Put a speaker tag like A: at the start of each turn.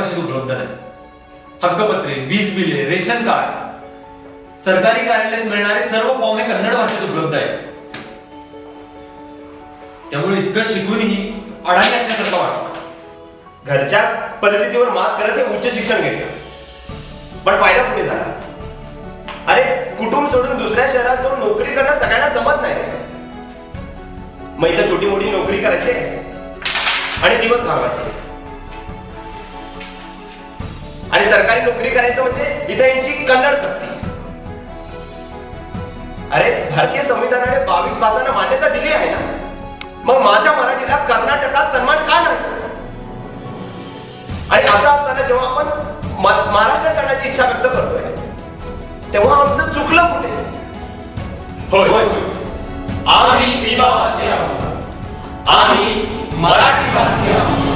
A: भाषेत उपलब्ध नाही. हक्कपत्रे, वीज बिले, रेशन कार्ड, सरकारी कार्यालयात मिळणारे सर्व फॉर्म हे कन्नड भाषेत उपलब्ध आहेत. त्यामुळे इतकं शिकूनही अडाणी असल्यासारखं वाटतं.
B: घरच्या परिस्थितीवर मात करत हे उच्च शिक्षण घेतलं, पण फायदा कुठे झाला? अरे कुटुंब सोडून दुसऱ्या शहरात जाऊन नोकरी करणं सगळ्यांना जमत नाही. मग इथं छोटी मोठी नोकरी करायची आणि दिवस घालवायचे, आणि सरकारी नोकरी करायचं म्हणजे इथं यांची कन्नड सक्ती. अरे भारतीय संविधानाने 22 भाषांना मान्यता दिली आहे ना, मग माझ्या मराठीला कर्नाटकात सन्मान का नाही? आणि असं असताना जेव्हा आपण महाराष्ट्रात जाण्याची इच्छा व्यक्त करतोय तेव्हा आमचं चुकलं कुठे? होय, आम्ही सीमावासी आहोत, आम्ही मराठी भारतीय आहोत.